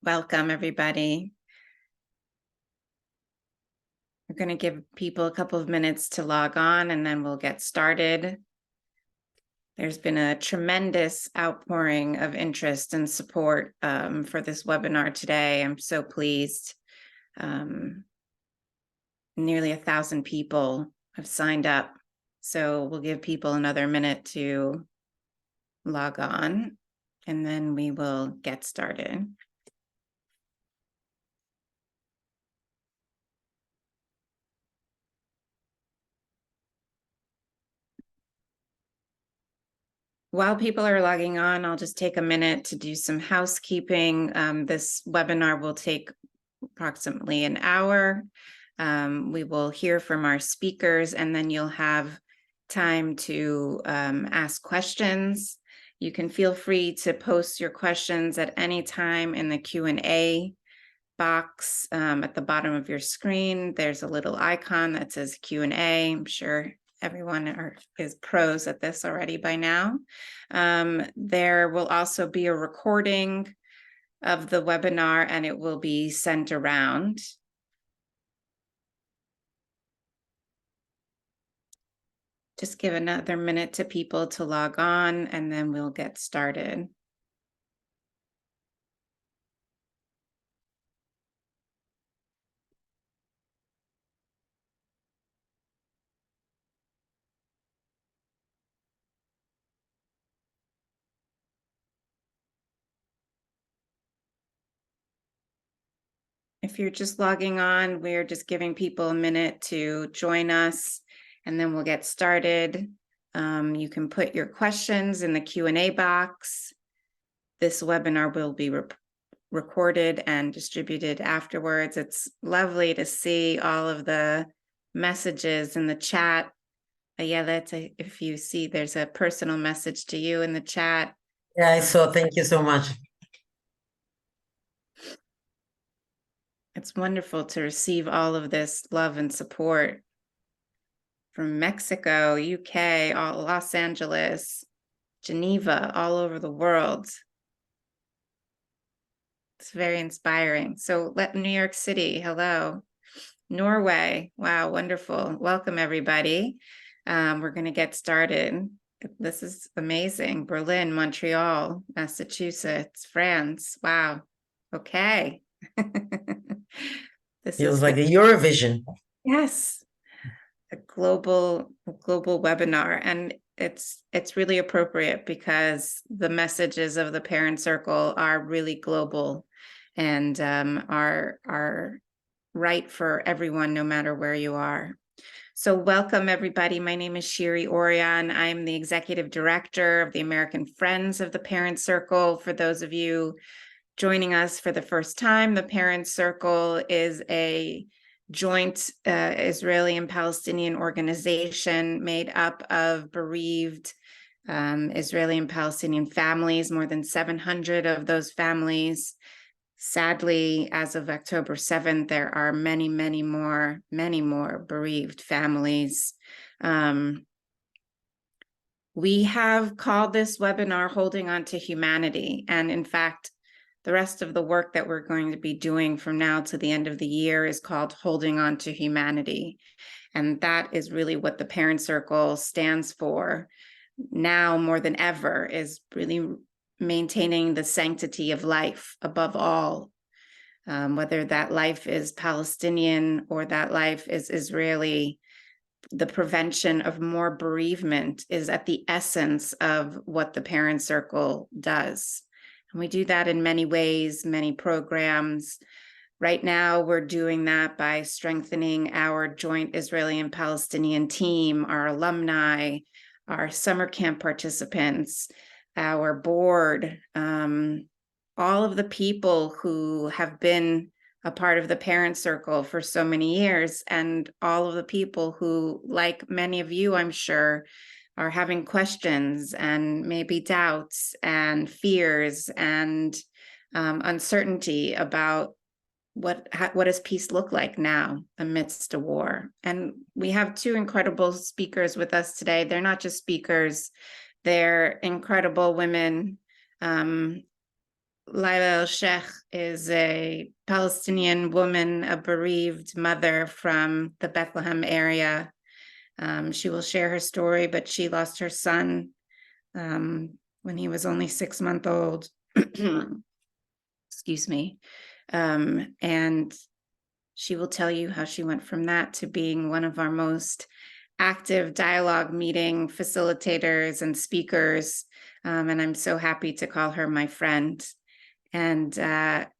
Welcome, everybody. We're going to give people a couple of minutes to log on, and then we'll get started. There's been a tremendous outpouring of interest and support for this webinar today. I'm so pleased. Nearly 1,000 people have signed up. So we'll give people another minute to log on, and then we will get started. While people are logging on, I'll just take a minute to do some housekeeping. This webinar will take approximately an hour. We will hear from our speakers, and then you'll have time to ask questions. You can feel free to post your questions at any time in the Q&A box at the bottom of your screen. There's a little icon that says Q&A. I'm sure everyone is pros at this already by now. There will also be a recording of the webinar, and it will be sent around. Just give another minute to people to log on, and then we'll get started. If you're just logging on, we're just giving people a minute to join us, and then we'll get started. You can put your questions in the Q&A box. This webinar will be recorded and distributed afterwards. It's lovely to see all of the messages in the chat. Ayelet, if you see, there's a personal message to you in the chat. Yeah, I saw. Thank you so much. It's wonderful to receive all of this love and support from Mexico, UK, Los Angeles, Geneva, all over the world. It's very inspiring. So New York City, hello. Norway, wow, wonderful. Welcome, everybody. We're going to get started. This is amazing. Berlin, Montreal, Massachusetts, France. Wow. Okay. This Feels is like a Eurovision. Yes, a global webinar, and it's really appropriate because the messages of the Parent Circle are really global and are right for everyone, no matter where you are. So welcome, everybody. My name is Shiri Orion. I'm the Executive Director of the American Friends of the Parent Circle. For those of you joining us for the first time, the Parent Circle is a joint Israeli and Palestinian organization made up of bereaved Israeli and Palestinian families, more than 700 of those families. Sadly, as of October 7th, there are many more bereaved families. We have called this webinar Holding On to Humanity. And in fact, the rest of the work that we're going to be doing from now to the end of the year is called Holding On to Humanity. And that is really what the Parent Circle stands for now more than ever, is really maintaining the sanctity of life above all, whether that life is Palestinian or that life is Israeli. The prevention of more bereavement is at the essence of what the Parent Circle does. And we do that in many ways, many programs. Right now, we're doing that by strengthening our joint Israeli and Palestinian team, our alumni, our summer camp participants, our board, all of the people who have been a part of the Parent Circle for so many years, and all of the people who, like many of you, I'm sure, are having questions and maybe doubts and fears and uncertainty about what does peace look like now amidst a war. And we have two incredible speakers with us today. They're not just speakers, they're incredible women Laila Alsheikh is a Palestinian woman, a bereaved mother from the Bethlehem area. She will share her story, but she lost her son when he was only 6 months old. Excuse me. And she will tell you how she went from that to being one of our most active dialogue meeting facilitators and speakers. And I'm so happy to call her my friend. And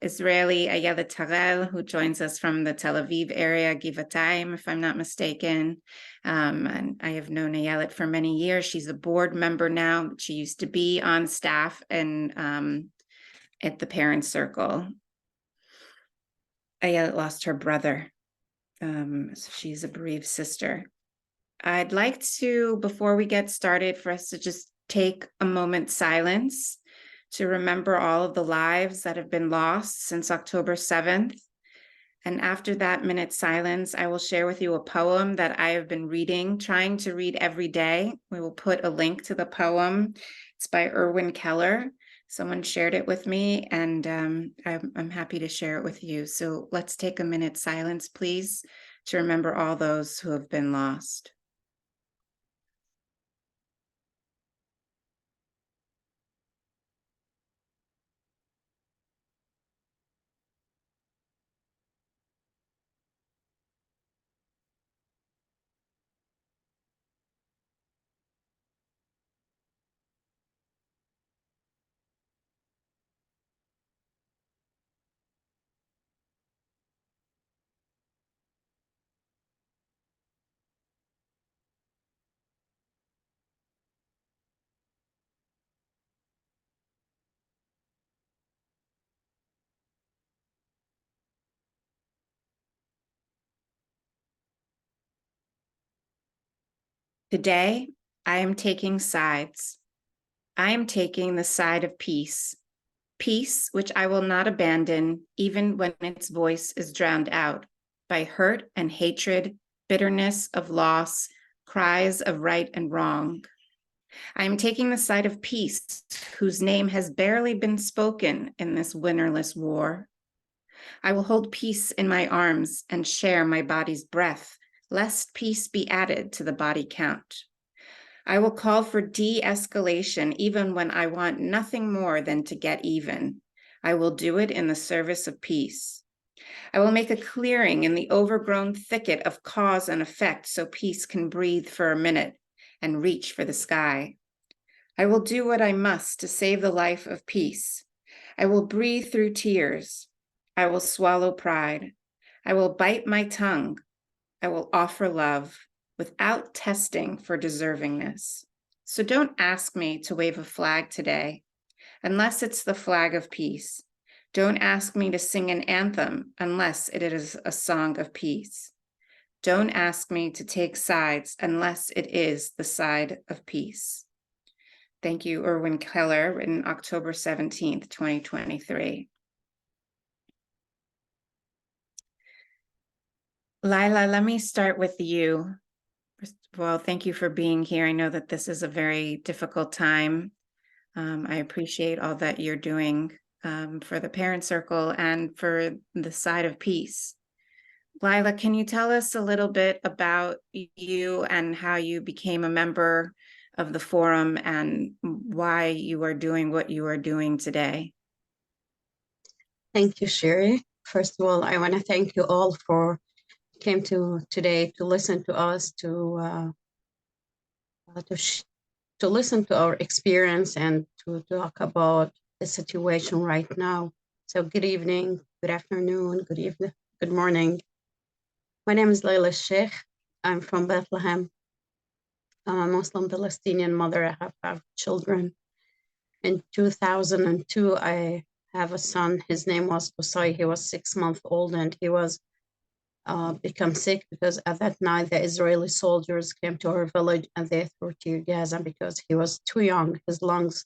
Israeli Ayelet Harel, who joins us from the Tel Aviv area, Givatayim, if I'm not mistaken. And I have known Ayelet for many years. She's a board member now. She used to be on staff and at the Parent Circle. Ayelet lost her brother. So she's a bereaved sister. I'd like to, before we get started, for us to just take a moment's silence to remember all of the lives that have been lost since October 7th. And after that minute silence, I will share with you a poem that I have been reading, trying to read every day. We will put a link to the poem. It's by Erwin Keller. Someone shared it with me, and I'm happy to share it with you. So let's take a minute's silence, please, to remember all those who have been lost. Today, I am taking sides. I am taking the side of peace, peace which I will not abandon even when its voice is drowned out by hurt and hatred, bitterness of loss, cries of right and wrong. I am taking the side of peace, whose name has barely been spoken in this winnerless war. I will hold peace in my arms and share my body's breath, lest peace be added to the body count. I will call for de-escalation even when I want nothing more than to get even. I will do it in the service of peace. I will make a clearing in the overgrown thicket of cause and effect so peace can breathe for a minute and reach for the sky. I will do what I must to save the life of peace. I will breathe through tears. I will swallow pride. I will bite my tongue. I will offer love without testing for deservingness. So don't ask me to wave a flag today, unless it's the flag of peace. Don't ask me to sing an anthem unless it is a song of peace. Don't ask me to take sides unless it is the side of peace. Thank you, Erwin Keller, written October 17th, 2023. Laila, let me start with you. Well, thank you for being here. I know that this is a very difficult time. I appreciate all that you're doing for the Parent Circle and for the side of peace. Laila, can you tell us a little bit about you and how you became a member of the forum and why you are doing what you are doing today? Thank you, Sherry. First of all, I want to thank you all for came to today to listen to us, to listen to our experience and to talk about the situation right now. So good evening, good afternoon, good evening, good morning. My name is Laila Sheikh. I'm from Bethlehem. I'm a Muslim Palestinian mother. I have 5 children. In 2002, I have a son. His name was Qusay. He was 6 months old, and he was become sick because at that night the Israeli soldiers came to our village and they threw tear gas, and because he was too young, his lungs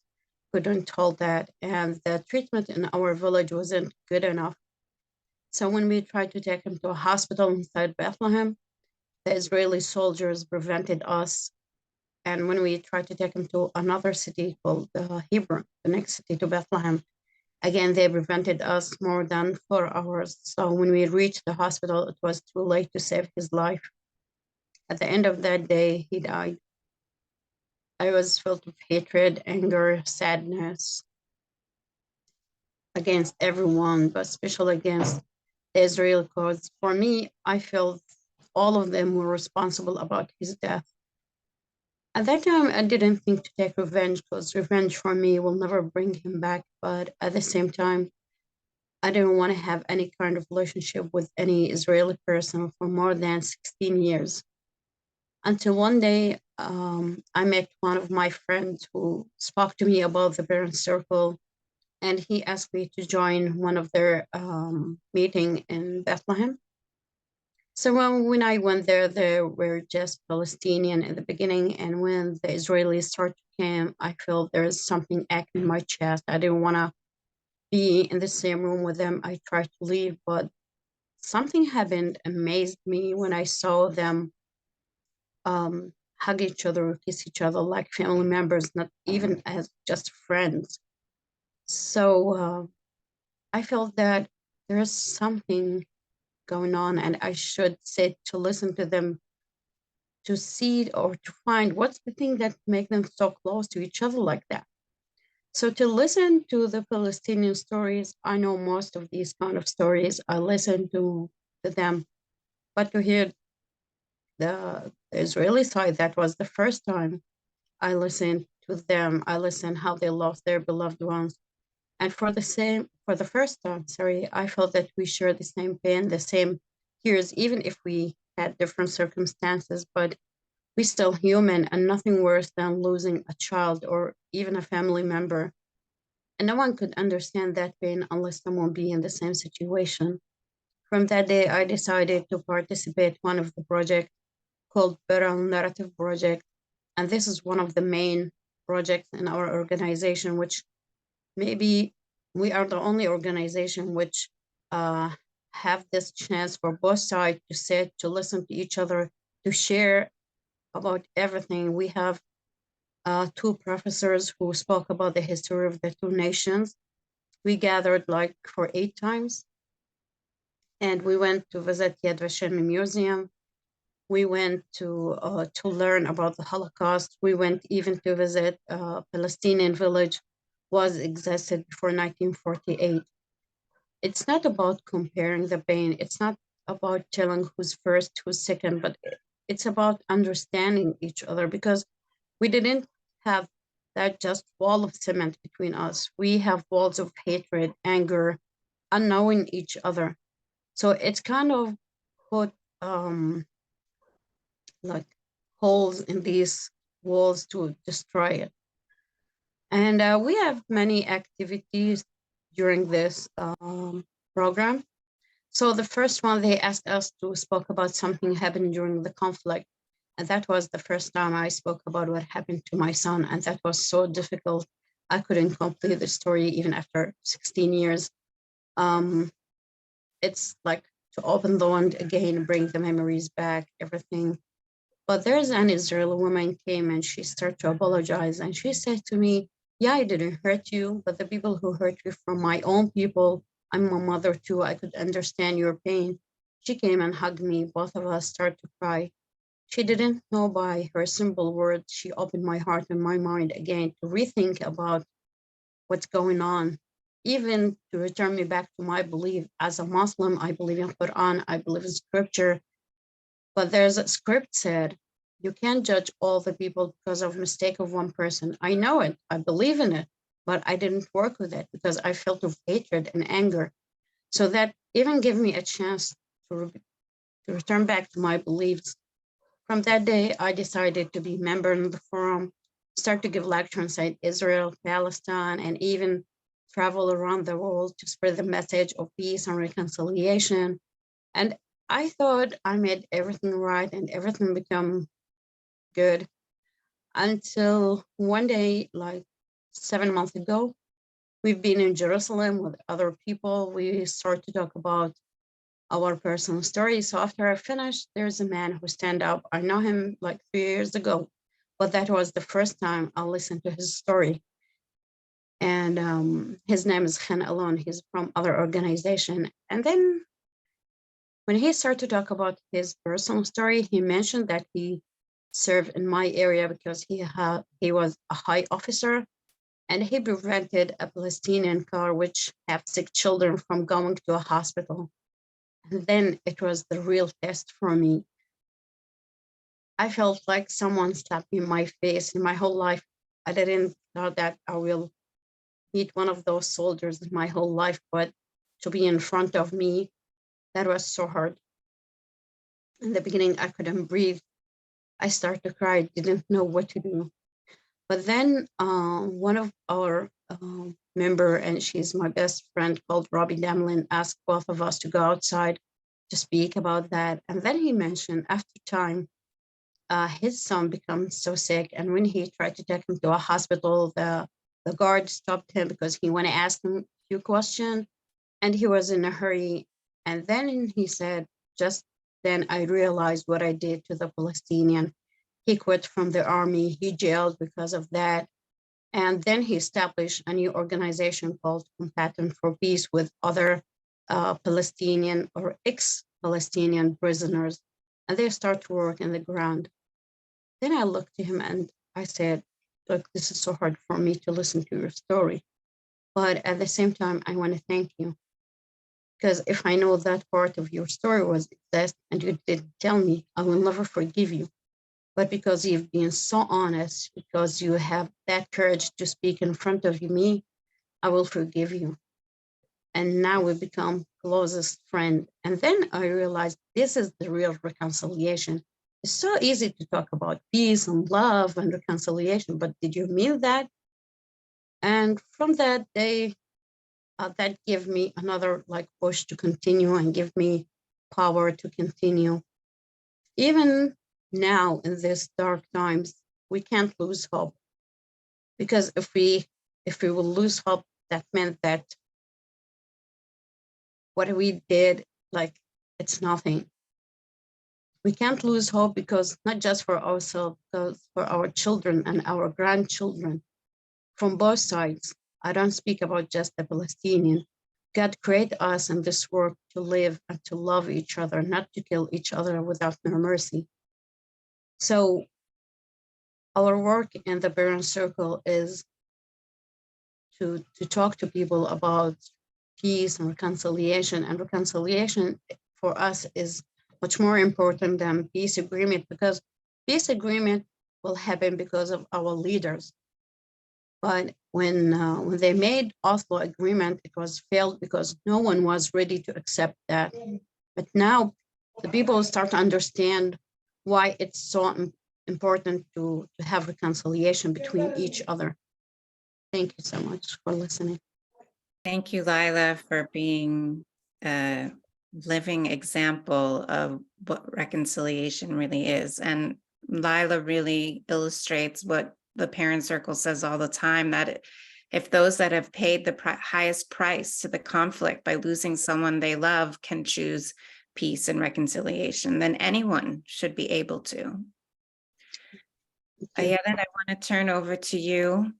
couldn't hold that, and the treatment in our village wasn't good enough. So when we tried to take him to a hospital inside Bethlehem, the Israeli soldiers prevented us. And when we tried to take him to another city called Hebron, the next city to Bethlehem, Again, they prevented us more than 4 hours. So when we reached the hospital, it was too late to save his life. At the end of that day, he died. I was filled with hatred, anger, sadness against everyone, but especially against the Israeli cause. For me, I felt all of them were responsible about his death. At that time, I didn't think to take revenge because revenge for me will never bring him back. But at the same time, I didn't want to have any kind of relationship with any Israeli person for more than 16 years. Until one day, I met one of my friends who spoke to me about the parent circle, and he asked me to join one of their meeting in Bethlehem. So when I went there were just Palestinian in the beginning, and when the Israelis started to come, I felt there was something aching in my chest. I didn't want to be in the same room with them. I tried to leave, but something happened, amazed me when I saw them hug each other, kiss each other like family members, not even as just friends. So I felt that there is something going on, and I should sit to listen to them, to see or to find what's the thing that make them so close to each other like that. So to listen to the Palestinian stories, I know most of these kind of stories. I listen to them, but to hear the Israeli side, that was the first time I listened to them. I listened how they lost their beloved ones. And for the first time, I felt that we share the same pain, the same tears, even if we had different circumstances, but we still human, and nothing worse than losing a child or even a family member. And no one could understand that pain unless someone be in the same situation. From that day, I decided to participate in one of the projects called Bereaved Narrative Project. And this is one of the main projects in our organization, which maybe we are the only organization which have this chance for both sides to sit, to listen to each other, to share about everything. We have two professors who spoke about the history of the two nations. We gathered like for 8 times, and we went to visit Yad Vashem Museum. We went to learn about the Holocaust. We went even to visit Palestinian village was existed before 1948. It's not about comparing the pain. It's not about telling who's first, who's second, but it's about understanding each other, because we didn't have that just wall of cement between us. We have walls of hatred, anger, unknowing each other. So it's kind of put like holes in these walls to destroy it. And we have many activities during this program. So the first one, they asked us to speak about something happened during the conflict. And that was the first time I spoke about what happened to my son. And that was so difficult. I couldn't complete the story even after 16 years. It's like to open the wound again, bring the memories back, everything. But there's an Israeli woman came and she started to apologize. And she said to me, yeah, I didn't hurt you, but the people who hurt you from my own people, I'm a mother too, I could understand your pain. She came and hugged me. Both of us started to cry. She didn't know by her simple words, she opened my heart and my mind again to rethink about what's going on, even to return me back to my belief. As a Muslim, I believe in Quran, I believe in scripture, but there's a script said, you can't judge all the people because of mistake of one person. I know it, I believe in it, but I didn't work with it because I felt of hatred and anger. So that even gave me a chance to return back to my beliefs. From that day, I decided to be a member in the forum, start to give lectures inside Israel, Palestine, and even travel around the world to spread the message of peace and reconciliation. And I thought I made everything right and everything become good, until one day, like 7 months ago, we've been in Jerusalem with other people. We start to talk about our personal stories. So after I finished, there's a man who stand up. I know him like 3 years ago, but that was the first time I listened to his story. and his name is Khan Alon. He's from other organization. And then when he started to talk about his personal story, he mentioned that he served in my area because he was a high officer, and he prevented a Palestinian car which have sick children from going to a hospital. And then it was the real test for me. I felt like someone slapped me in my face. In my whole life, I didn't thought that I will meet one of those soldiers in my whole life, but to be in front of me, that was so hard. In the beginning, I couldn't breathe. I started to cry, didn't know what to do. But then one of our member, and she's my best friend, called Robbie Demlin, asked both of us to go outside to speak about that. And then he mentioned after time, his son becomes so sick. And when he tried to take him to a hospital, the guard stopped him because he wanted to ask him a few questions, and he was in a hurry. And then he said, just then I realized what I did to the Palestinian. He quit from the army, he jailed because of that. And then he established a new organization called Combatant for Peace with other Palestinian or ex-Palestinian prisoners. And they start to work in the ground. Then I looked to him and I said, look, this is so hard for me to listen to your story. But at the same time, I want to thank you. Because if I know that part of your story was exist and you didn't tell me, I will never forgive you. But because you've been so honest, because you have that courage to speak in front of me, I will forgive you. And now we become closest friend. And then I realized this is the real reconciliation. It's so easy to talk about peace and love and reconciliation, but did you mean that? And from that day, that gave me another push to continue and give me power to continue. Even now in these dark times, we can't lose hope, because if we will lose hope, that meant that what we did, it's nothing. We can't lose hope, because not just for ourselves, but for our children and our grandchildren from both sides. I don't speak about just the Palestinian. God created us in this world to live and to love each other, not to kill each other without no mercy. So our work in the Bereaved Circle is to talk to people about peace and reconciliation. And reconciliation for us is much more important than peace agreement, because peace agreement will happen because of our leaders. But when they made Oslo agreement, it was failed because no one was ready to accept that. But now the people start to understand why it's so important to have reconciliation between each other. Thank you so much for listening. Thank you, Laila, for being a living example of what reconciliation really is. And Laila really illustrates what the Parent Circle says all the time, that if those that have paid the highest price to the conflict by losing someone they love can choose peace and reconciliation, then anyone should be able to. Ayelet, I want to turn over to you.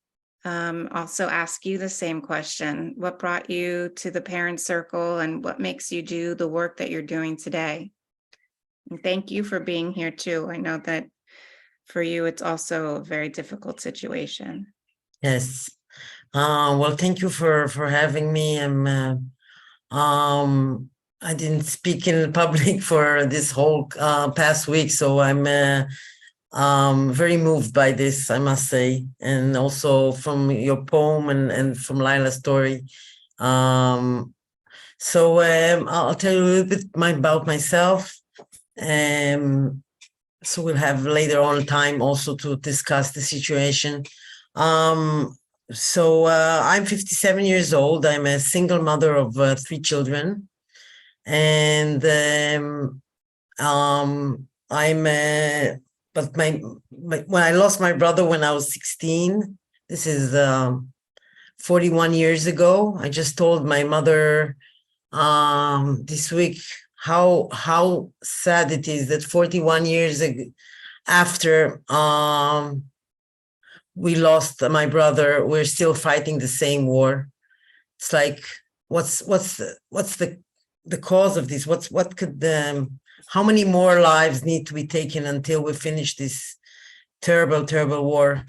Also ask you the same question. What brought you to the Parent Circle, and what makes you do the work that you're doing today? And thank you for being here too. I know that for you, it's also a very difficult situation. Yes. Well, thank you for having me. I didn't speak in public for this whole past week, so I'm very moved by this, I must say, and also from your poem and from Laila's story. So I'll tell you a little bit about myself. So we'll have later on time also to discuss the situation. So I'm 57 years old. I'm a single mother of 3 children. And but when I lost my brother when I was 16, this is 41 years ago. I just told my mother this week how sad it is that 41 years after we lost my brother. We're still fighting the same war. It's like, what's the cause of this? What could how many more lives need to be taken until we finish this terrible war?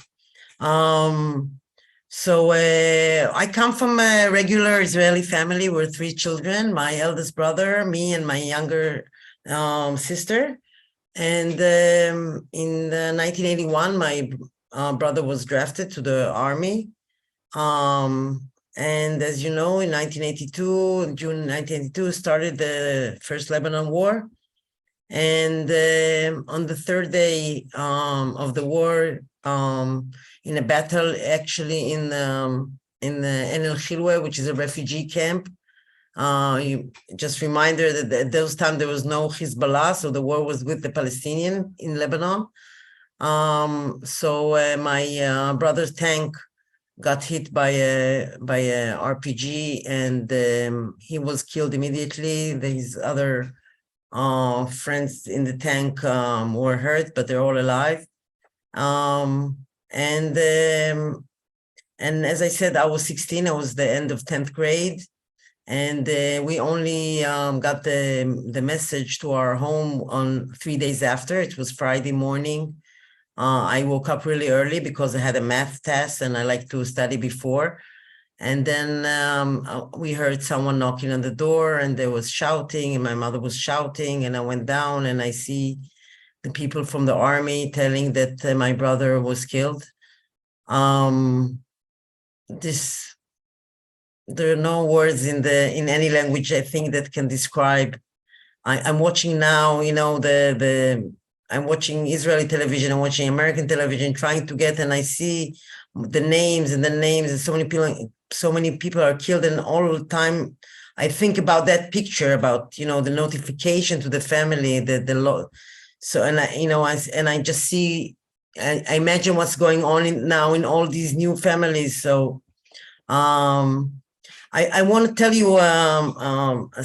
So I come from a regular Israeli family. We're 3 children, my eldest brother, me, and my younger sister. And in 1981, my brother was drafted to the army. And as you know, in 1982, June 1982, started the first Lebanon war. And on the 3rd day of the war, in a battle, actually in the Khilwe, which is a refugee camp. Just reminder that at those times there was no Hezbollah, so the war was with the Palestinian in Lebanon. So my brother's tank got hit by a RPG, and he was killed immediately. His other friends in the tank were hurt, but they're all alive. And as I said, I was 16. I was the end of 10th grade. And we only got the message to our home on 3 days after. It was Friday morning. I woke up really early because I had a math test and I like to study before. And then we heard someone knocking on the door, and there was shouting, and my mother was shouting, and I went down and I see the people from the army telling that my brother was killed. There are no words in any language, I think, that can describe. I'm watching now, I'm watching Israeli television, I'm watching American television, trying to get, and I see the names, and so many people are killed, and all the time I think about that picture, about the notification to the family, so, and I just see, I imagine what's going on now in all these new families. So I want to tell you a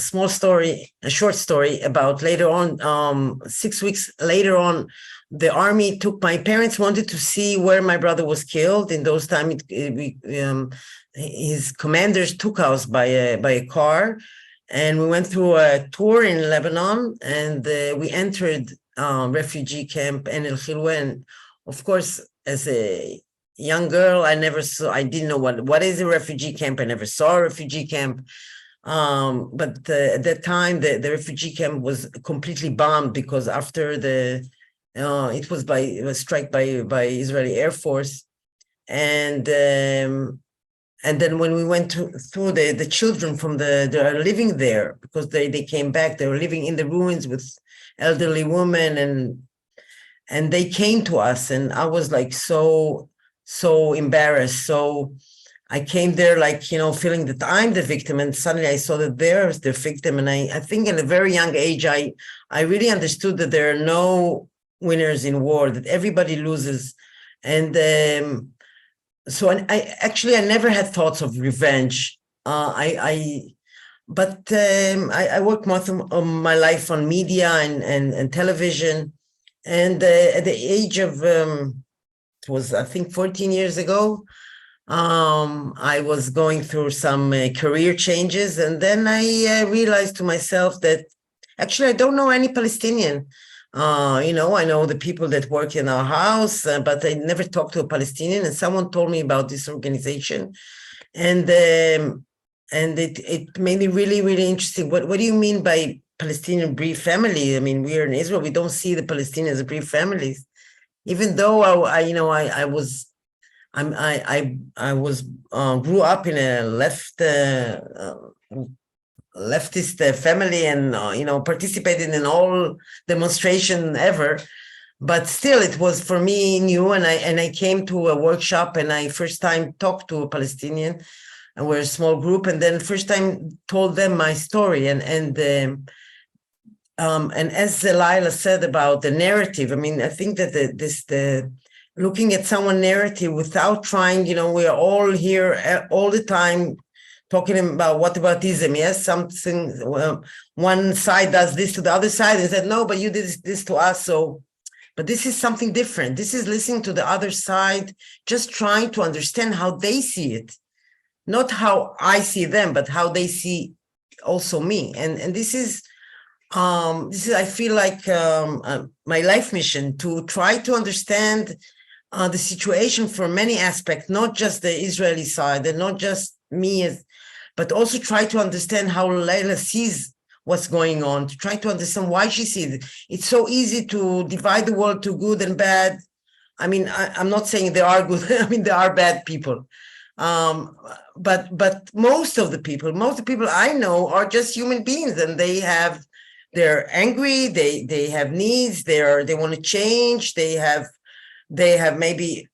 short story about later on. 6 weeks later on, the army my parents wanted to see where my brother was killed. In those times, his commanders took us by a car, and we went through a tour in Lebanon, and we entered refugee camp in El Khilwe. And of course, as a young girl, I didn't know what is a refugee camp. I never saw a refugee camp. But at that time, the refugee camp was completely bombed, because after it was struck by Israeli Air Force. And then when we went through the children from they are living there, because they came back, they were living in the ruins with elderly women, and they came to us, and I was like so embarrassed. So I came there feeling that I'm the victim, and suddenly I saw that they're the victim. And I think at a very young age, I really understood that there are no winners in war, that everybody loses. And so I never had thoughts of revenge. I worked most of my life on media and television. And at the age of, it was, I think, 14 years ago, I was going through some career changes. And then I realized to myself that actually I don't know any Palestinian. I know the people that work in our house, but I never talked to a Palestinian. And someone told me about this organization, and it made me really, really interesting. What do you mean by Palestinian bereaved family? I mean, we're in Israel. We don't see the Palestinians as bereaved families, even though I grew up in a leftist family, and participated in all demonstration ever, but still it was for me new. And I came to a workshop, and I first time talked to a Palestinian, and we're a small group, and then first time told them my story, and as Laila said about the narrative, I mean, I think that the looking at someone's narrative without trying, we are all here all the time talking about whataboutism. Yes, something, one side does this to the other side and said, no, but you did this to us. So But this is something different. This is listening to the other side, just trying to understand how they see it, not how I see them, but how they see also me. And this is I feel like my life mission, to try to understand the situation from many aspects, not just the Israeli side and not just me, but also try to understand how Laila sees what's going on, to try to understand why she sees it. It's so easy to divide the world to good and bad. I mean, I'm not saying there are good, I mean, there are bad people. But most of the people I know are just human beings, and they're angry, they have needs, they want to change, they have maybe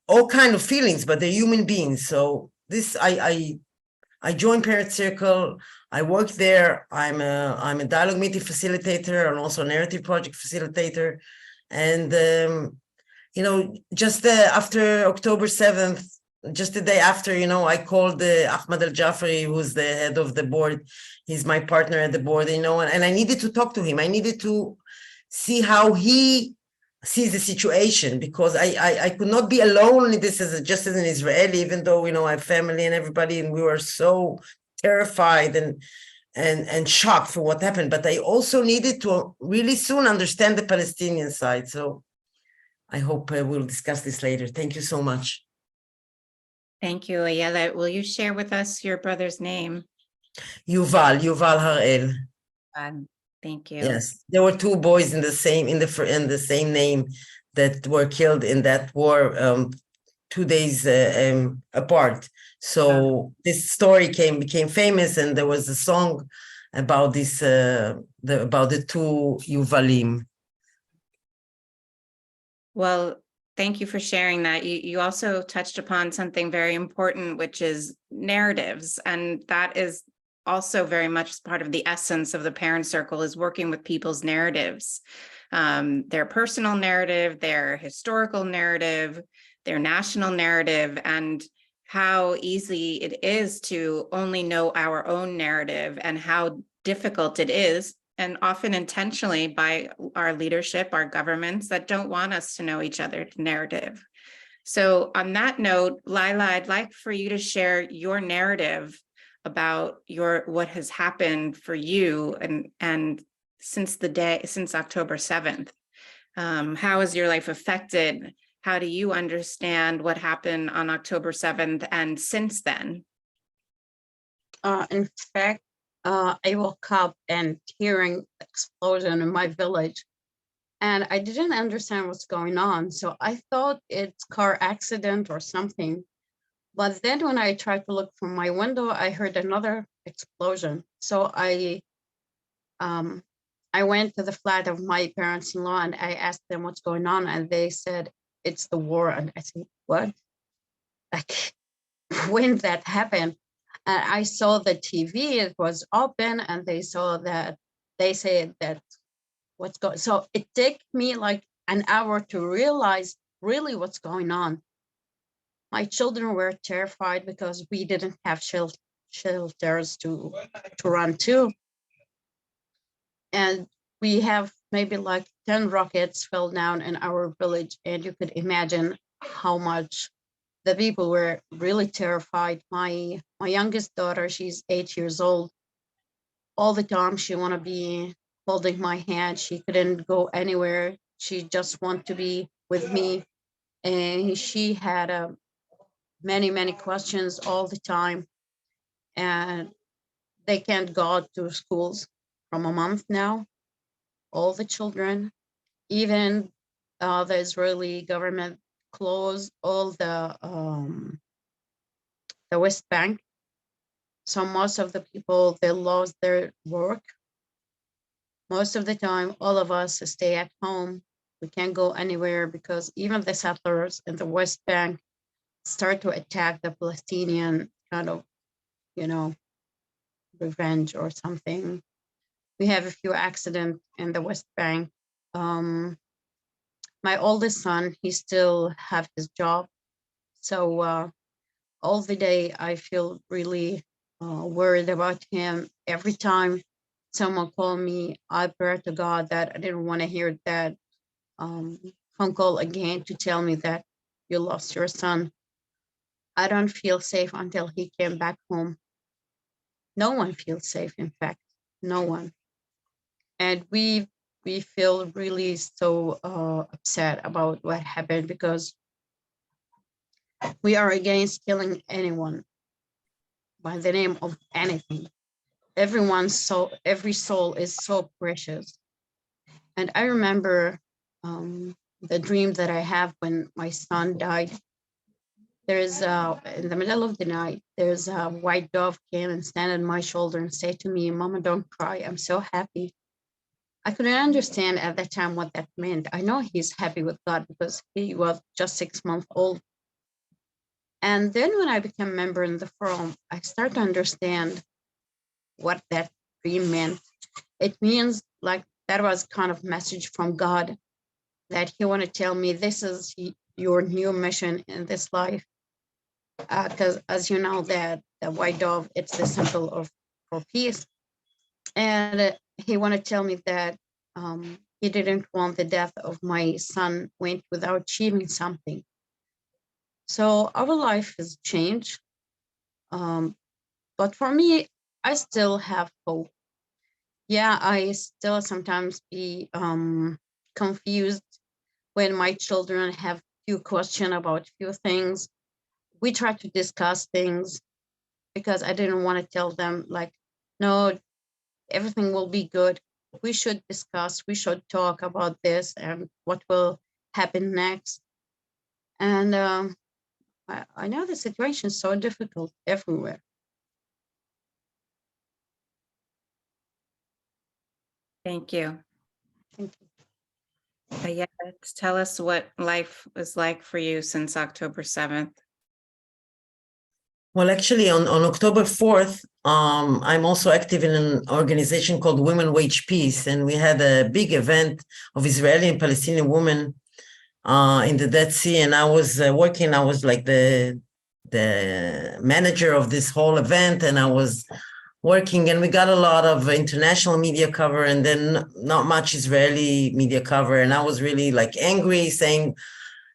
all kind of feelings, but they're human beings. So this, I joined Parent Circle. I work there. I'm a dialogue meeting facilitator and also a narrative project facilitator. And just after October 7th, just the day after, I called Ahmad Al-Jafari, who's the head of the board. He's my partner at the board, and I needed to talk to him. I needed to see how he sees the situation, because I could not be alone in this just as an Israeli, even though, I have family and everybody, and we were so terrified and shocked for what happened. But I also needed to really soon understand the Palestinian side. So I hope we'll discuss this later. Thank you so much. Thank you, Ayelet. Will you share with us your brother's name? Yuval Harel. Thank you. Yes, there were two boys in the same name that were killed in that war 2 days apart. So this story became famous, and there was a song about this about the two Yuvalim. Well, thank you for sharing that. You also touched upon something very important, which is narratives, and that is also very much part of the essence of the Parent Circle, is working with people's narratives, their personal narrative, their historical narrative, their national narrative, and how easy it is to only know our own narrative, and how difficult it is, and often intentionally by our leadership, our governments, that don't want us to know each other's narrative. So on that note, Laila, I'd like for you to share your narrative about what has happened for you and since October 7th. How has your life affected? How do you understand what happened on October 7th and since then? In fact, I woke up and hearing explosion in my village, and I didn't understand what's going on. So I thought it's car accident or something. But then when I tried to look from my window, I heard another explosion. So I went to the flat of my parents-in-law and I asked them what's going on, and they said it's the war. And I said, what? Like, when that happened? And I saw the TV, it was open, and they said that what's going. So it took me like an hour to realize really what's going on. My children were terrified because we didn't have shelters to run to. And we have maybe like 10 rockets fell down in our village. And you could imagine how much the people were really terrified. My youngest daughter, she's 8 years old. All the time she want to be holding my hand. She couldn't go anywhere. She just want to be with me. And she had many questions all the time, and they can't go to schools from a month now. All the children, even the Israeli government closed all the West Bank. So most of the people, they lost their work. Most of the time, all of us stay at home. We can't go anywhere because even the settlers in the West Bank start to attack the Palestinian kind of, revenge or something. We have a few accidents in the West Bank. My oldest son, he still have his job. So all the day I feel really worried about him. Every time someone called me, I pray to God that I didn't want to hear that phone call again to tell me that you lost your son. I don't feel safe until he came back home. No one feels safe, in fact, no one. And we feel really so upset about what happened, because we are against killing anyone by the name of anything. Every soul is so precious. And I remember the dream that I have when my son died. There's in the middle of the night, there's a white dove came and stand on my shoulder and say to me, "Mama, don't cry. I'm so happy." I couldn't understand at that time what that meant. I know he's happy with God because he was just 6 months old. And then when I became a member in the forum, I started to understand what that dream meant. It means like that was kind of message from God that he want to tell me, this is your new mission in this life. Because as you know, that the white dove, it's the symbol of for peace. And he want to tell me that he didn't want the death of my son went without achieving something. So our life has changed. But for me, I still have hope. Yeah, I still sometimes be confused when my children have few questions about few things. We try to discuss things because I didn't want to tell them like, no, everything will be good. We should discuss, we should talk about this and what will happen next. And I know the situation is so difficult everywhere. Thank you. Thank you. Ayelet, tell us what life was like for you since October 7th. Well, actually, on October 4th, I'm also active in an organization called Women Wage Peace, and we had a big event of Israeli and Palestinian women in the Dead Sea, and I was working. I was like the manager of this whole event, and I was working, and we got a lot of international media cover, and then not much Israeli media cover, and I was really like angry, saying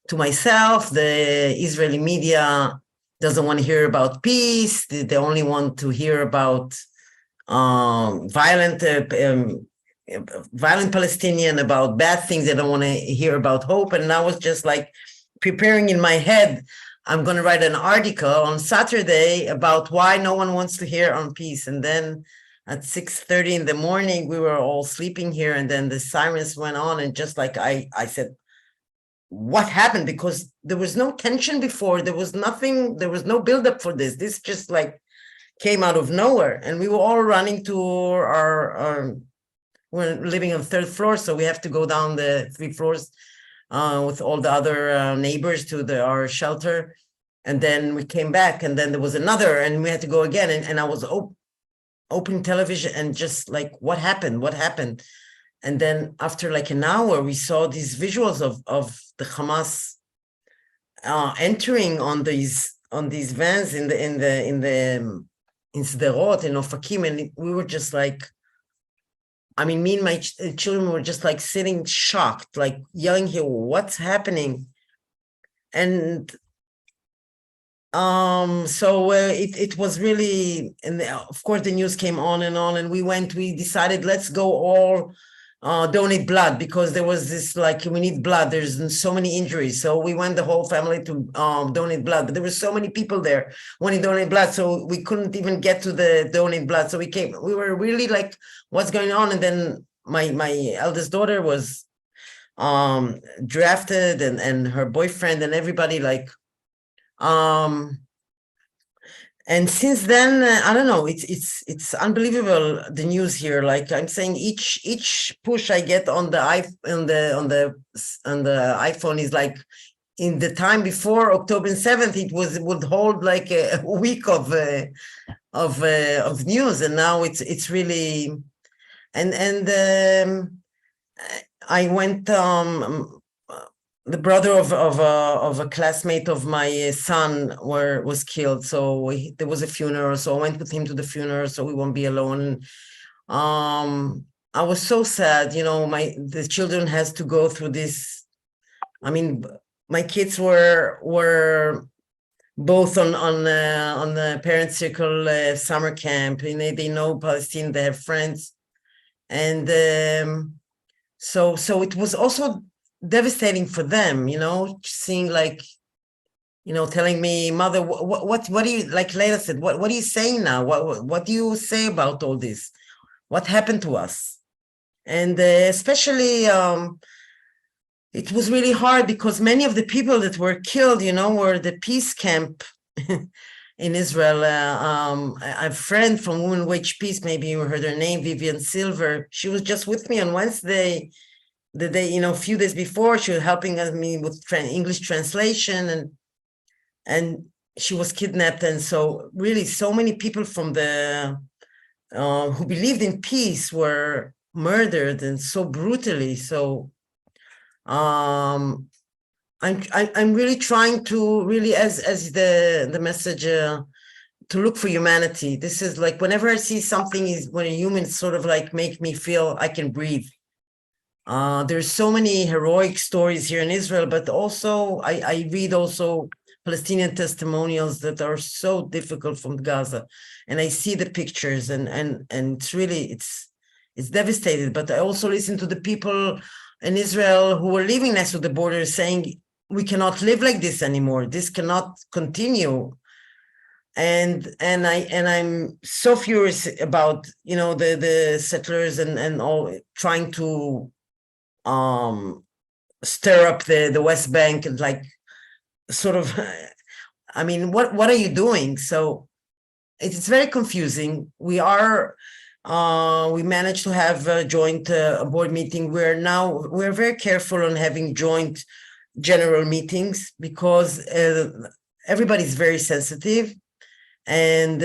to myself, the Israeli media doesn't want to hear about peace. They only want to hear about violent Palestinian, about bad things. They don't want to hear about hope. And I was just like preparing in my head, I'm going to write an article on Saturday about why no one wants to hear on peace. And then at 6:30 in the morning, we were all sleeping here. And then the sirens went on. And just like I said, what happened? Because there was no tension before. There was nothing. There was no buildup for this. This just like came out of nowhere. And we were all running to our we're living on the 3rd floor. So we have to go down the 3 floors with all the other neighbors to our shelter. And then we came back, and then there was another, and we had to go again. And I was opening television and just like, what happened? What happened? And then after like an hour, we saw these visuals of the Hamas entering on these vans in Sderot, in Ofakim, and we were just like, I mean, me and my children were just like sitting shocked, like yelling here, what's happening? And so it was really, and of course the news came on, and we decided, let's go all donate blood, because there was this like, we need blood, there's so many injuries. So we went the whole family to donate blood, but there were so many people there wanting to donate blood, so we couldn't even get to the donate blood. So we were really like, what's going on? And then my eldest daughter was drafted, and her boyfriend and everybody like, and since then, I don't know, it's unbelievable, the news here. Like I'm saying, each push I get on the iPhone is like, in the time before October 7th, it would hold like a week of news, and now it's really, and I went the brother of a classmate of my son was killed, so there was a funeral. So I went with him to the funeral, so we won't be alone. I was so sad, you know, the children has to go through this. I mean, my kids were both on the parent circle summer camp, and they know Palestine, they have friends, and so it was also devastating for them, you know, seeing like, you know, telling me, mother, what do you, like Laila said, what are you saying now? What do you say about all this? What happened to us? And especially, it was really hard because many of the people that were killed, you know, were the peace camp in Israel. A friend from Women Wage Peace, maybe you heard her name, Vivian Silver. She was just with me on Wednesday, the day, you know, a few days before. She was helping me with English translation, and she was kidnapped. And so really so many people from the who believed in peace were murdered, and so brutally. So I'm really trying to really, as the message, to look for humanity. This is like, whenever I see something is when a human sort of like make me feel I can breathe. There's so many heroic stories here in Israel, but also I read also Palestinian testimonials that are so difficult from Gaza, and I see the pictures, and it's really, it's devastated. But I also listen to the people in Israel who were living next to the border saying, we cannot live like this anymore. This cannot continue. And I'm so furious about, you know, the settlers and all trying to stir up the West Bank, and like sort of, I mean, what are you doing? So it's very confusing. We managed to have a joint board meeting. We're very careful on having joint general meetings because everybody's very sensitive, and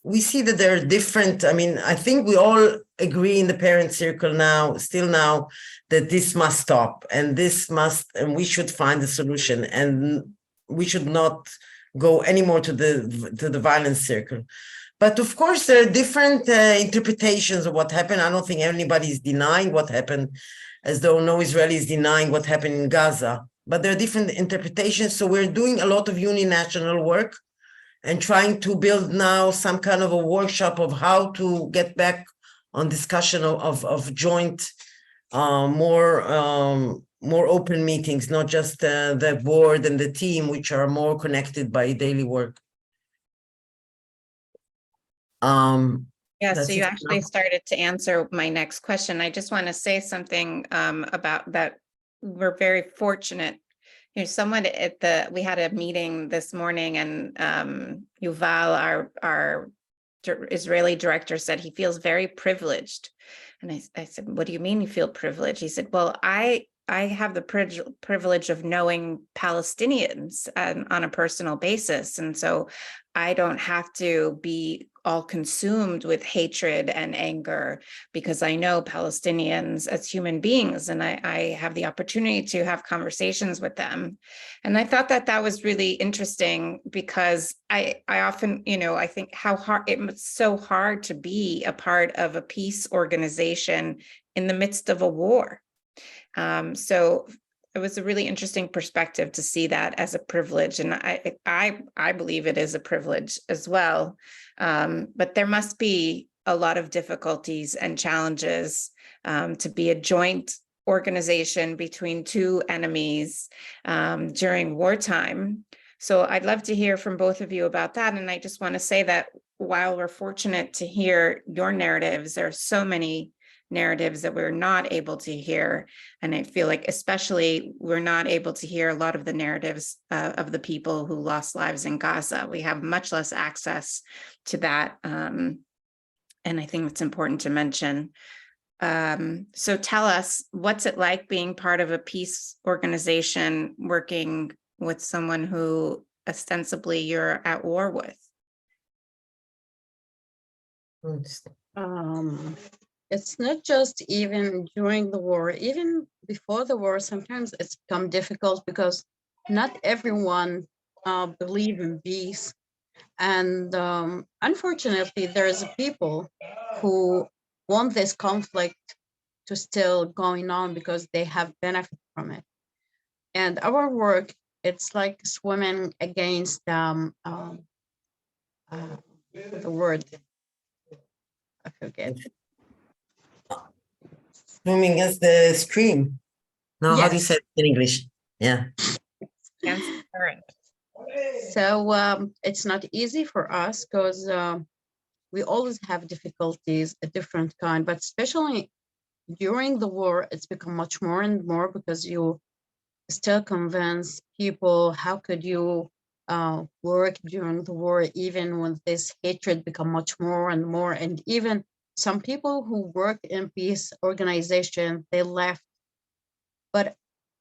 we see that there are different. I mean, I think we all agree in the parent circle now, that this must stop, and we should find a solution, and we should not go anymore to the violence circle. But of course, there are different interpretations of what happened. I don't think anybody is denying what happened, as though no Israeli is denying what happened in Gaza. But there are different interpretations. So we're doing a lot of uninational work and trying to build now some kind of a workshop of how to get back on discussion of joint, more open meetings, not just the board and the team, which are more connected by daily work. Yeah, so you actually started to answer my next question. I just want to say something about that. We're very fortunate. You know, someone we had a meeting this morning, and Yuval, our Israeli director, said he feels very privileged. And I said, what do you mean you feel privileged? He said, well, I have the privilege of knowing Palestinians on a personal basis. And so I don't have to be all consumed with hatred and anger, because I know Palestinians as human beings, and I have the opportunity to have conversations with them. And I thought that was really interesting, because I often, you know, I think how hard it's so hard to be a part of a peace organization in the midst of a war. So it was a really interesting perspective to see that as a privilege, and I believe it is a privilege as well. But there must be a lot of difficulties and challenges to be a joint organization between two enemies during wartime. So I'd love to hear from both of you about that. And I just want to say that while we're fortunate to hear your narratives, there are so many narratives that we're not able to hear. And I feel like especially we're not able to hear a lot of the narratives of the people who lost lives in Gaza. We have much less access to that. And I think it's important to mention. So tell us, what's it like being part of a peace organization working with someone who ostensibly you're at war with? It's not just even during the war, even before the war, sometimes it's become difficult because not everyone believe in peace. And unfortunately, there's people who want this conflict to still going on because they have benefit from it. And our work, it's like swimming against the word, I forget. Swimming against the stream. No, how do you Yes. say it in English? Yeah. Against the current. So it's not easy for us because we always have difficulties, a different kind, but especially during the war, it's become much more and more because you still convince people, how could you work during the war, even when this hatred become much more and more. And even some people who work in peace organization, they left. But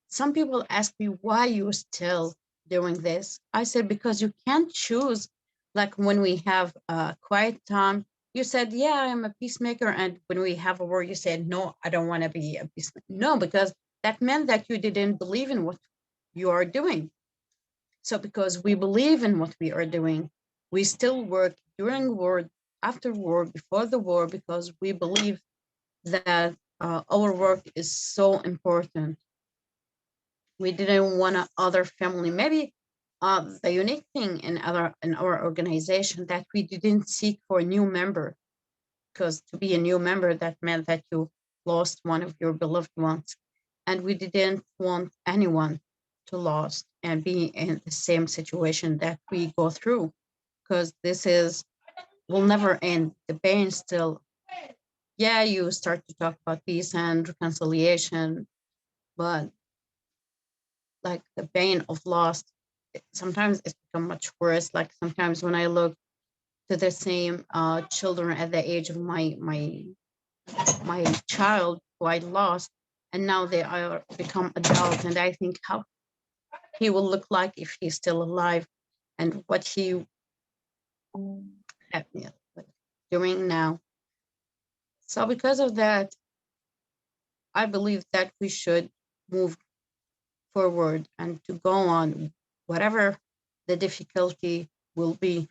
some people ask me, why you still doing this? I said, because you can't choose. Like when we have a quiet time, you said, yeah, I'm a peacemaker. And when we have a war, you said, no, I don't want to be a peacemaker. No, because that meant that you didn't believe in what you are doing. So because we believe in what we are doing, we still work during war, after war, before the war, because we believe that our work is so important. We didn't want other family. Maybe the unique thing in our organization that we didn't seek for a new member, because to be a new member, that meant that you lost one of your beloved ones. And we didn't want anyone to lose and be in the same situation that we go through, because this will never end. The pain still, yeah, you start to talk about peace and reconciliation, but like the pain of loss, sometimes it's become much worse. Like sometimes when I look to the same children at the age of my child who I lost, and now they are become adult, and I think how he will look like if he's still alive, and what he doing now. So because of that, I believe that we should move forward and to go on, whatever the difficulty will be.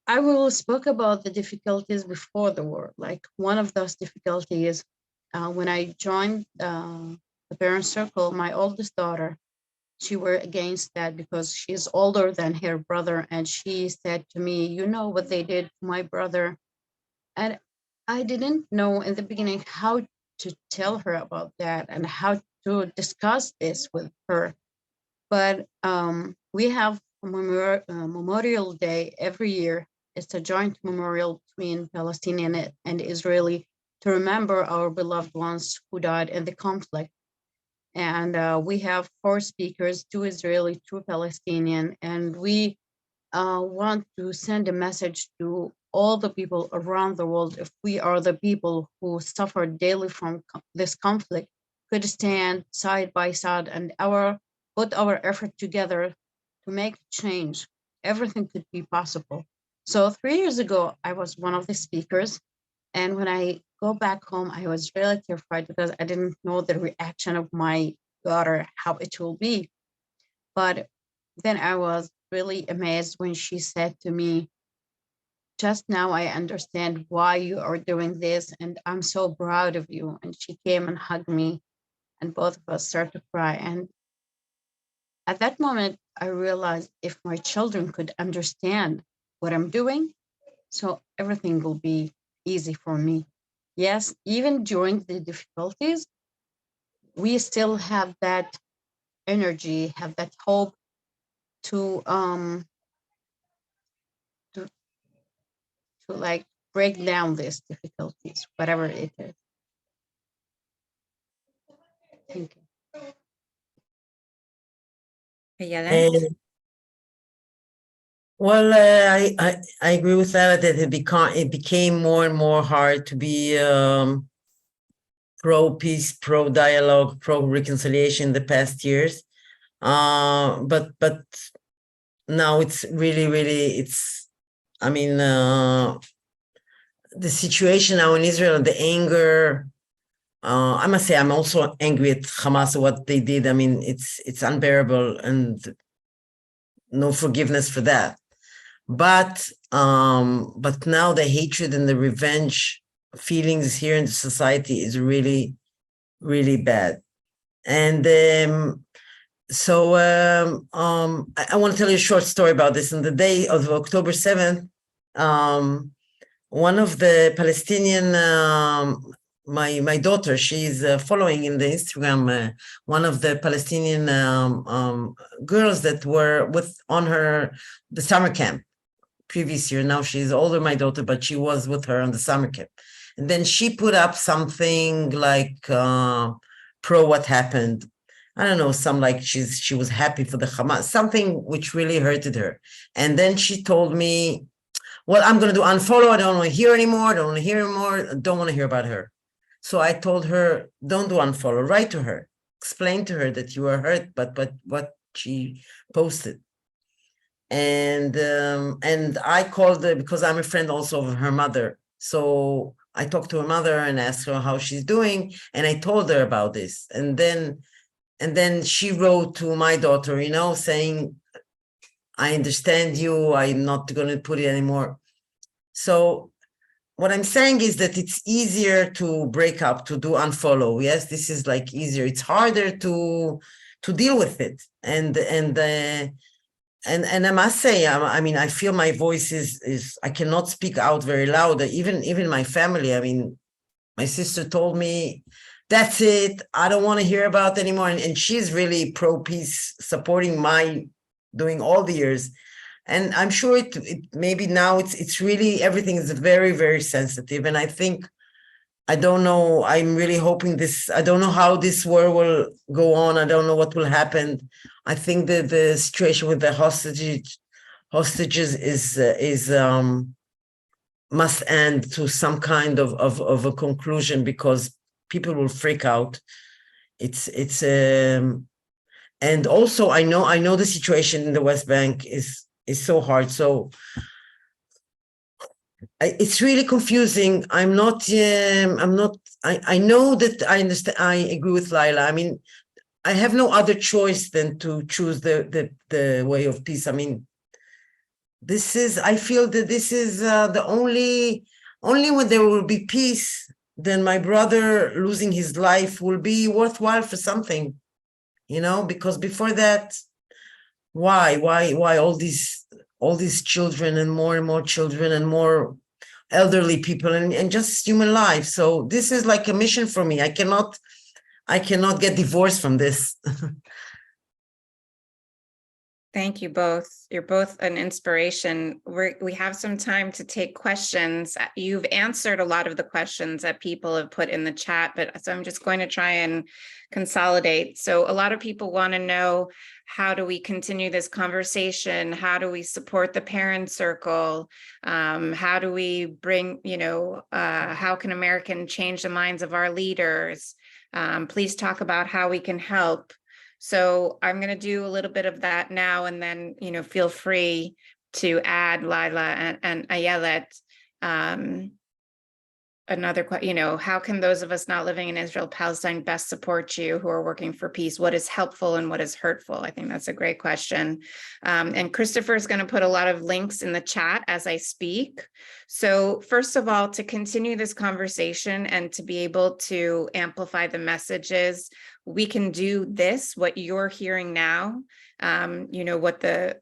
I will speak about the difficulties before the war. Like one of those difficulties, when I joined the parent circle, my oldest daughter, she were against that because she's older than her brother. And she said to me, you know what they did to my brother? And I didn't know in the beginning how to tell her about that and how to discuss this with her. But we have a Memorial Day every year. It's a joint memorial between Palestinian and Israeli to remember our beloved ones who died in the conflict. And we have 4 speakers, 2 Israeli, 2 Palestinian, and we want to send a message to all the people around the world. If we are the people who suffer daily from this conflict, could stand side by side and put our effort together to make change, everything could be possible. So 3 years ago, I was one of the speakers. And when I go back home, I was really terrified because I didn't know the reaction of my daughter, how it will be. But then I was really amazed when she said to me, just now I understand why you are doing this, and I'm so proud of you. And she came and hugged me, and both of us started to cry. And at that moment, I realized if my children could understand what I'm doing, so everything will be easy for me. Yes, even during the difficulties, we still have that energy, have that hope to like break down these difficulties, whatever it is. Thank you. Ayelet? Well, I agree with that it became more and more hard to be pro peace, pro dialogue, pro reconciliation in the past years. But now it's really it's, I mean, the situation now in Israel, the anger. I must say, I'm also angry at Hamas, what they did. I mean, it's unbearable and no forgiveness for that. But now the hatred and the revenge feelings here in the society is really, really bad. And I want to tell you a short story about this. On the day of October 7th, one of the Palestinian, my daughter, she's following in the Instagram, one of the Palestinian girls that were on the summer camp previous year. Now she's older, my daughter, but she was with her on the summer camp. And then she put up something like pro what happened. I don't know, she was happy for the Hamas, something which really hurted her. And then she told me, well, I'm going to do unfollow. I don't want to hear anymore. I don't want to hear anymore. I don't want to hear about her. So I told her, don't do unfollow. Write to her. Explain to her that you are hurt, but what she posted. And I called her because I'm a friend also of her mother. So I talked to her mother and asked her how she's doing. And I told her about this. And then she wrote to my daughter, saying, I understand you. I'm not going to put it anymore. So what I'm saying is that it's easier to break up, to do unfollow. Yes, this is like easier. It's harder to deal with it. And I must say, I mean, I feel my voice is I cannot speak out very loud. Even my family. I mean, my sister told me, that's it. I don't want to hear about it anymore. And she's really pro-peace, supporting my doing all the years. And I'm sure it maybe now it's really, everything is very, very sensitive. And I think, I don't know, I'm really hoping I don't know how this war will go on. I don't know what will happen. I think that the situation with the hostages is must end to some kind of a conclusion, because people will freak out. And also I know the situation in the West Bank is so hard. So it's really confusing. I know that I understand. I agree with Laila. I mean, I have no other choice than to choose the way of peace. I mean, I feel that this is the only when there will be peace, then my brother losing his life will be worthwhile for something, because before that, why all these children and more children and more elderly people and just human life. So this is like a mission for me. I cannot get divorced from this. Thank you both. You're both an inspiration. We have some time to take questions. You've answered a lot of the questions that people have put in the chat, so I'm just going to try and consolidate. So a lot of people want to know, how do we continue this conversation? How do we support the parent circle? How do we bring, how can American change the minds of our leaders? Please talk about how we can help. So I'm going to do a little bit of that now, and then, feel free to add, Laila and Ayelet. Another question, how can those of us not living in Israel, Palestine best support you who are working for peace? What is helpful and what is hurtful? I think that's a great question. And Christopher is going to put a lot of links in the chat as I speak. So first of all, to continue this conversation and to be able to amplify the messages, we can do this, what you're hearing now, what the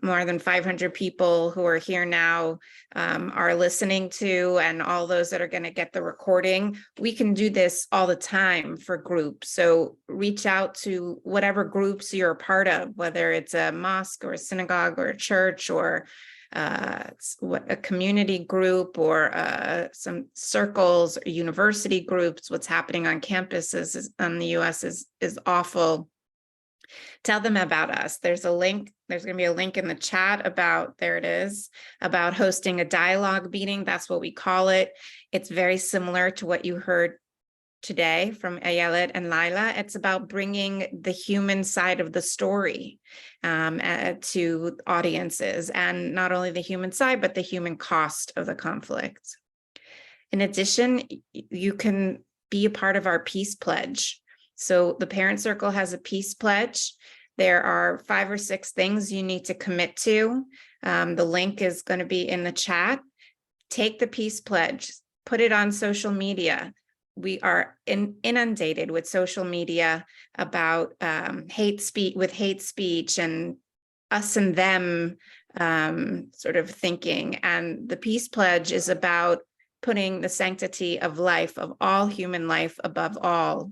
more than 500 people who are here now are listening to, and all those that are going to get the recording. We can do this all the time for groups. So reach out to whatever groups you're a part of, whether it's a mosque or a synagogue or a church or a community group or some circles or university groups. What's happening on campuses in the US is awful. Tell them about us. There's a link. There's going to be a link in the chat about, there it is, about hosting a dialogue meeting. That's what we call it. It's very similar to what you heard today from Ayelet and Laila. It's about bringing the human side of the story to audiences, and not only the human side, but the human cost of the conflict. In addition, you can be a part of our peace pledge. So the Parent Circle has a peace pledge. There are 5 or 6 things you need to commit to. The link is going to be in the chat. Take the peace pledge. put it on social media. We are inundated with social media about hate speech and us and them sort of thinking. And the Peace Pledge is about putting the sanctity of life, of all human life, above all,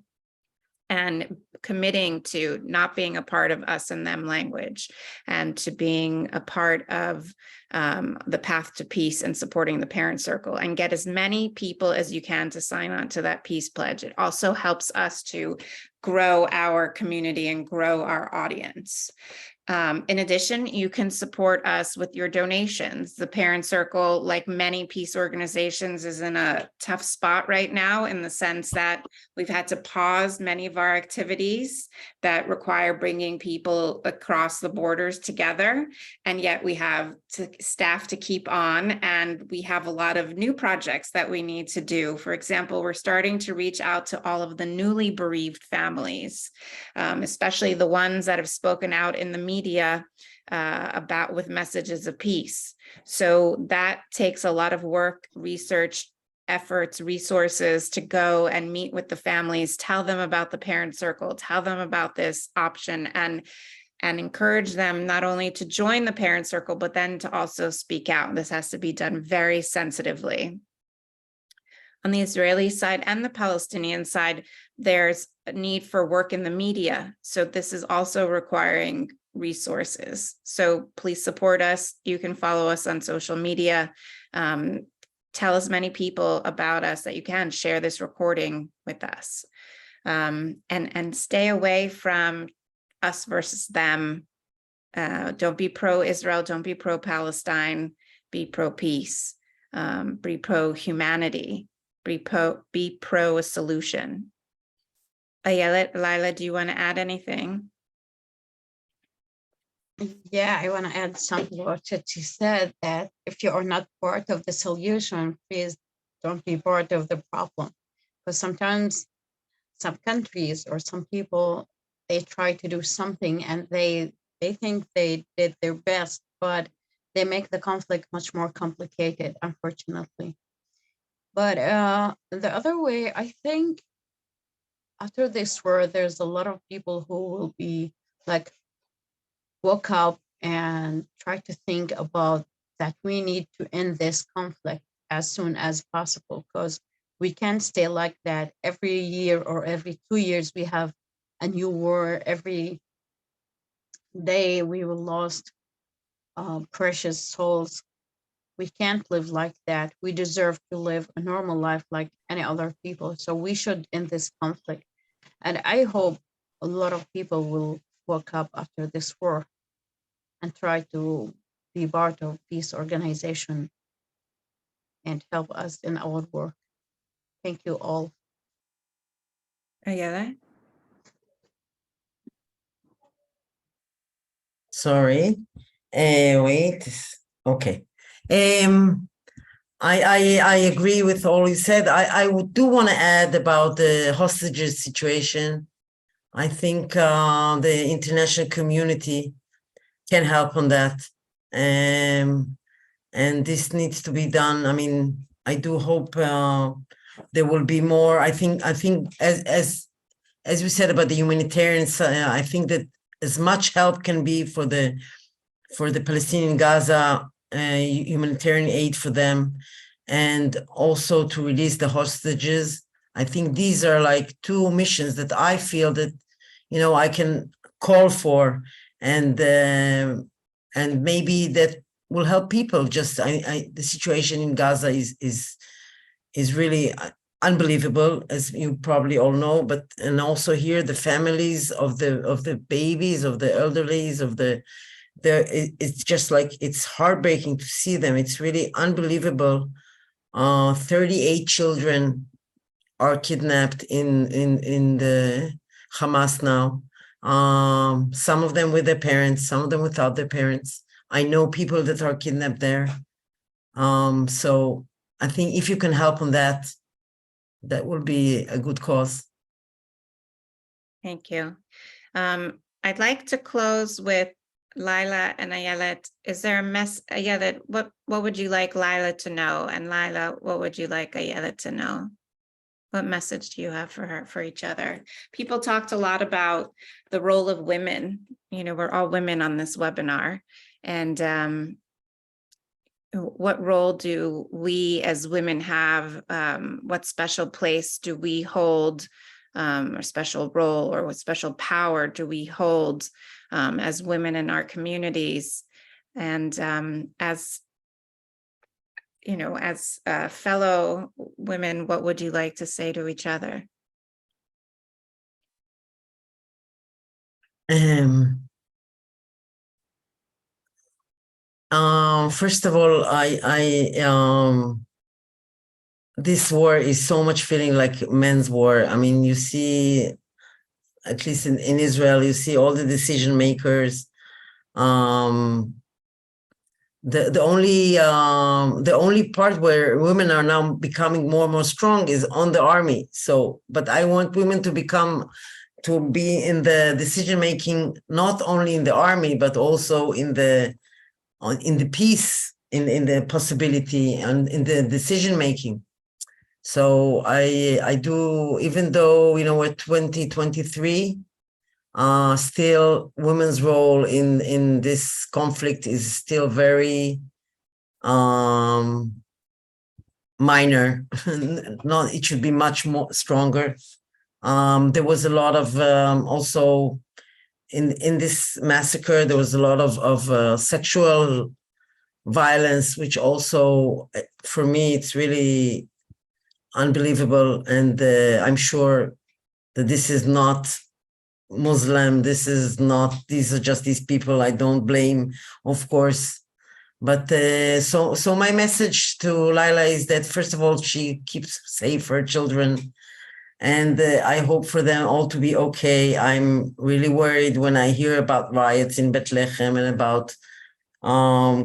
and committing to not being a part of us and them language, and to being a part of the path to peace and supporting the parent circle, and get as many people as you can to sign on to that Peace Pledge. It also helps us to grow our community and grow our audience. In addition, you can support us with your donations. The Parent Circle, like many peace organizations, is in a tough spot right now, in the sense that we've had to pause many of our activities that require bringing people across the borders together. And yet we have staff to keep on, and we have a lot of new projects that we need to do. For example, we're starting to reach out to all of the newly bereaved families, especially the ones that have spoken out in the media about with messages of peace. So that takes a lot of work, research, efforts, resources to go and meet with the families, tell them about the Parent Circle, tell them about this option, and encourage them not only to join the Parent Circle, but then to also speak out. This has to be done very sensitively. On the Israeli side and the Palestinian side, there's a need for work in the media. So this is also requiring resources. So please support us. You can follow us on social media. Tell as many people about us that you can. Share this recording with us. And stay away from us versus them. Don't be pro-Israel. Don't be pro-Palestine. Be pro-peace. Be pro-humanity. Be pro a solution. Ayelet, Laila, do you want to add anything? Yeah, I want to add something to what you said, that if you are not part of the solution, please don't be part of the problem. Because sometimes some countries or some people, they try to do something and they think they did their best, but they make the conflict much more complicated, unfortunately. But the other way, I think after this war, there's a lot of people who will be like, woke up and try to think about that we need to end this conflict as soon as possible, because we can't stay like that. Every year or every 2 years, we have a new war. Every day we will lost precious souls. We can't live like that. We deserve to live a normal life like any other people. So we should end this conflict. And I hope a lot of people will wake up after this war and try to be part of peace organization and help us in our work. Thank you all. Ayelet? Sorry. Wait. Okay. I agree with all you said. I do want to add about the hostages situation. I think the international community can help on that. And this needs to be done. I mean, I do hope there will be more. I think as we said about the humanitarians, I think that as much help can be for the Palestinian Gaza, humanitarian aid for them, and also to release the hostages. I think these are like two missions that I feel that, I can call for, and maybe that will help people. Just the situation in Gaza is really unbelievable, as you probably all know. But and also here the families of the babies, of the elderlies, it's just like, it's heartbreaking to see them. It's really unbelievable. 38 children are kidnapped in the Hamas now. Some of them with their parents, some of them without their parents. I know people that are kidnapped there. So I think if you can help on that, that will be a good cause. Thank you. I'd like to close with Laila and Ayelet, is there a Ayelet, what would you like Laila to know? And Laila, what would you like Ayelet to know? What message do you have for her, for each other? People talked a lot about the role of women. You know, we're all women on this webinar. And what role do we as women have? What special place do we hold, or special role, or what special power do we hold as women in our communities? And as you know, as fellow women, what would you like to say to each other? First of all, this war is so much feeling like men's war. I mean, you see, at least in Israel, you see all the decision makers. The only part where women are now becoming more and more strong is on the army. So, but I want women to be in the decision making, not only in the army, but also in the peace, in the possibility, and in the decision making. So I do, even though, you know, we're 2023, still women's role in this conflict is still very minor. Not, it should be much more stronger. There was a lot of also in this massacre, there was a lot of sexual violence, which also, for me, it's really unbelievable. And I'm sure that this is not Muslim, this is not, these are just these people. I don't blame, of course. But so my message to Laila is that, first of all, she keeps safe her children. And I hope for them all to be okay. I'm really worried when I hear about riots in Bethlehem and about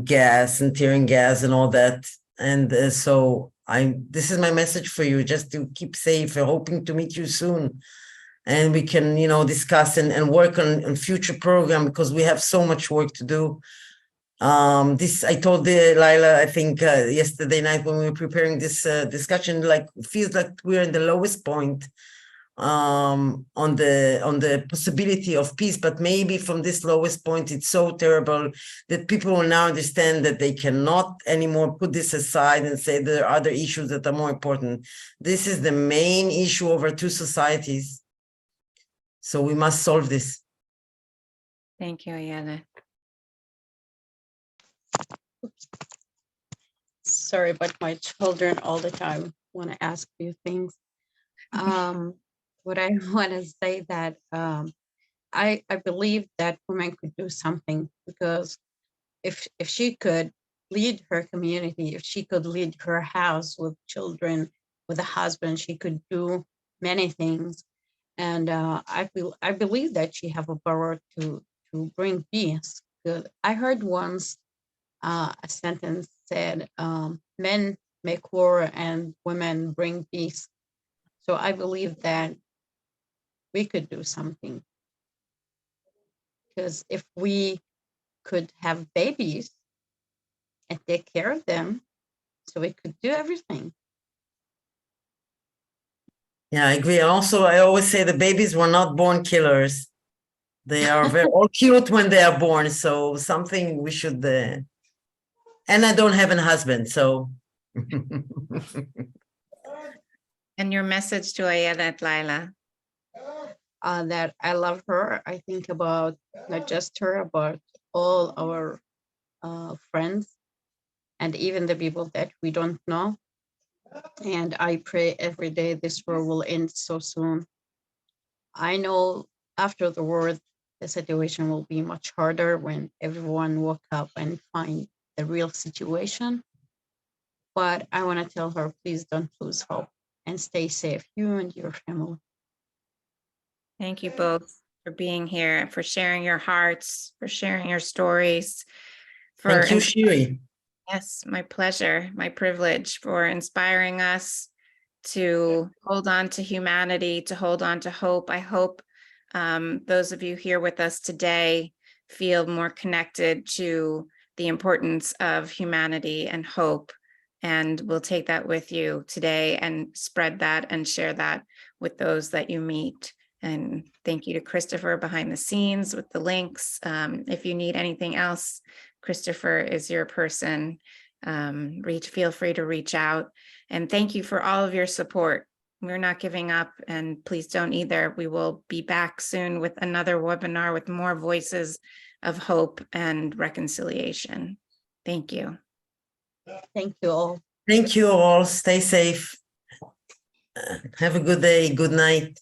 gas and tearing gas and all that. And so this is my message for you, just to keep safe. I'm hoping to meet you soon. And we can, you know, discuss and work on future program, because we have so much work to do. I told Laila, I think yesterday night when we were preparing this discussion, like, it feels like we're in the lowest point on the possibility of peace. But maybe from this lowest point, it's so terrible that people will now understand that they cannot anymore put this aside and say there are other issues that are more important. This is the main issue over two societies. So we must solve this. Thank you, Ayelet. Sorry, but my children all the time want to ask you things. What I want to say that I believe that women could do something, because if she could lead her community, if she could lead her house with children, with a husband, she could do many things. And I believe that she have a power to bring peace. I heard once a sentence said, men make war and women bring peace. So I believe that we could do something. Because if we could have babies and take care of them, so we could do everything. Yeah, I agree. Also, I always say the babies were not born killers. They are very all cute when they are born. So something we should. And I don't have a husband, so. And your message to Ayelet, Laila? That I love her. I think about not just her, but all our friends, and even the people that we don't know. And I pray every day this war will end so soon. I know after the war, the situation will be much harder when everyone woke up and find the real situation. But I want to tell her, please don't lose hope and stay safe, you and your family. Thank you both for being here, for sharing your hearts, for sharing your stories. Thank you, Shiri. Yes, my pleasure, my privilege, for inspiring us to hold on to humanity, to hold on to hope. I hope those of you here with us today feel more connected to the importance of humanity and hope. And we'll take that with you today and spread that and share that with those that you meet. And thank you to Christopher behind the scenes with the links. If you need anything else, Christopher is your person. Feel free to reach out. And thank you for all of your support. We're not giving up, and please don't either. We will be back soon with another webinar with more voices of hope and reconciliation. Thank you. Thank you all. Thank you all. Stay safe. Have a good day. Good night.